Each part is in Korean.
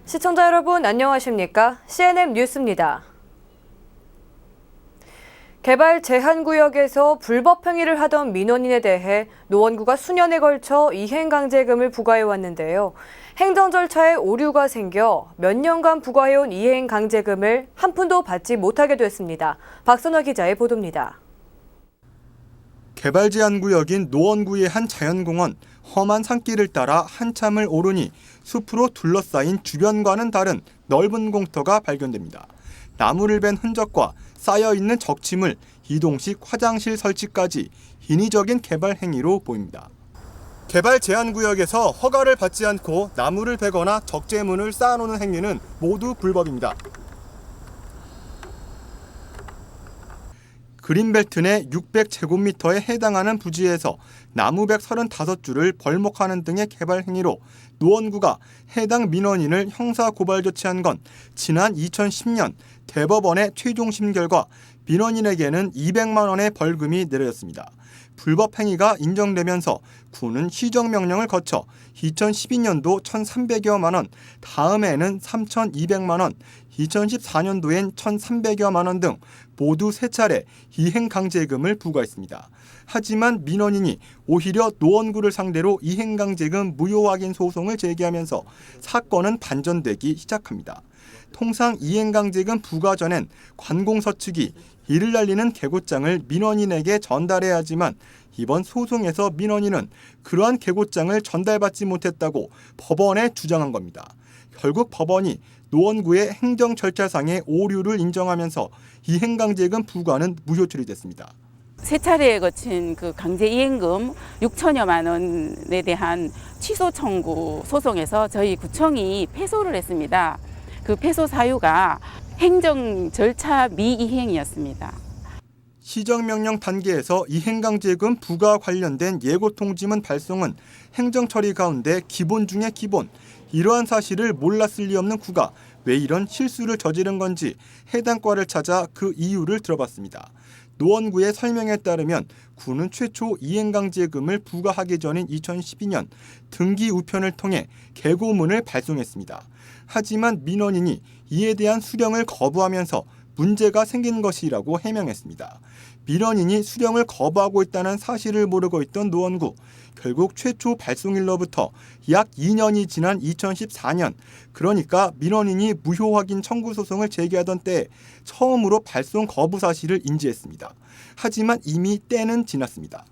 시청자 여러분 안녕하십니까? CNN 뉴스입니다. 개발 제한구역에서 불법 행위를 하던 민원인에 대해 노원구가 수년에 걸쳐 이행강제금을 부과해왔는데요. 행정 절차에 오류가 생겨 몇 년간 부과해온 이행강제금을 한 푼도 받지 못하게 됐습니다. 박선화 기자의 보도입니다. 개발 제한구역인 노원구의 한 자연공원, 험한 산길을 따라 한참을 오르니 숲으로 둘러싸인 주변과는 다른 넓은 공터가 발견됩니다. 나무를 벤 흔적과 쌓여있는 적치물, 이동식 화장실 설치까지 인위적인 개발 행위로 보입니다. 개발 제한구역에서 허가를 받지 않고 나무를 베거나 적재문을 쌓아놓는 행위는 모두 불법입니다. 그린벨트 내 600제곱미터에 해당하는 부지에서 나무 135줄을 벌목하는 등의 개발 행위로 노원구가 해당 민원인을 형사 고발 조치한 건 지난 2010년 대법원의 최종심 결과 민원인에게는 200만 원의 벌금이 내려졌습니다. 불법 행위가 인정되면서 구는 시정명령을 거쳐 2012년도 1,300여만 원, 다음해에는 3,200만 원, 2014년도엔 1,300여만 원 등 모두 3차례 이행강제금을 부과했습니다. 하지만 민원인이 오히려 노원구를 상대로 이행강제금 무효 확인 소송을 제기하면서 사건은 반전되기 시작합니다. 통상 이행강제금 부과 전엔 관공서 측이 이를 날리는 개고장을 민원인에게 전달해야 하지만 이번 소송에서 민원인은 그러한 개고장을 전달받지 못했다고 법원에 주장한 겁니다. 결국 법원이 노원구의 행정 절차상의 오류를 인정하면서 이행강제금 부과는 무효 처리됐습니다. 3차례에 거친 그 강제 이행금 6천여만 원에 대한 취소 청구 소송에서 저희 구청이 패소를 했습니다. 그 패소 사유가 행정 절차 미이행이었습니다. 시정명령 단계에서 이행강제금 부과 관련된 예고통지문 발송은 행정처리 가운데 기본 중의 기본, 이러한 사실을 몰랐을 리 없는 구가 왜 이런 실수를 저지른 건지 해당 과를 찾아 그 이유를 들어봤습니다. 노원구의 설명에 따르면 구는 최초 이행강제금을 부과하기 전인 2012년 등기 우편을 통해 개고문을 발송했습니다. 하지만 민원인이 이에 대한 수령을 거부하면서 문제가 생긴 것이라고 해명했습니다. 민원인이 수령을 거부하고 있다는 사실을 모르고 있던 노원구. 결국 최초 발송일로부터 약 2년이 지난 2014년, 그러니까 민원인이 무효 확인 청구 소송을 제기하던 때에 처음으로 발송 거부 사실을 인지했습니다. 하지만 이미 때는 지났습니다.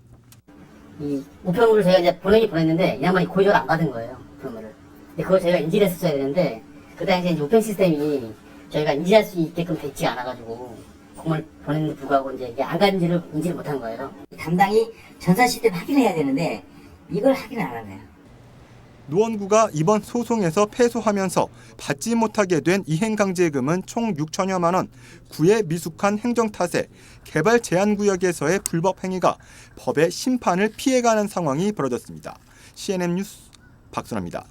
이 우편물을 저희가 이제 보냈는데 이 양반이 고의적으로 안 받은 거예요. 우편물을. 근데 그걸 저희가 인지를 했었어야 되는데 그 당시에 이제 우편 시스템이 저희가 인지할 수 있게끔 되지 않아가지고 공을 보냈는데 불구하고 이제 이게 안 간지를 인지를 못한 거예요. 담당이 전산 시스템 확인해야 되는데 이걸 확인을 안 하네요. 노원구가 이번 소송에서 패소하면서 받지 못하게 된 이행강제금은 총 6천여만 원, 구의 미숙한 행정탓에 개발 제한구역에서의 불법 행위가 법의 심판을 피해가는 상황이 벌어졌습니다. CNN 뉴스 박선화입니다.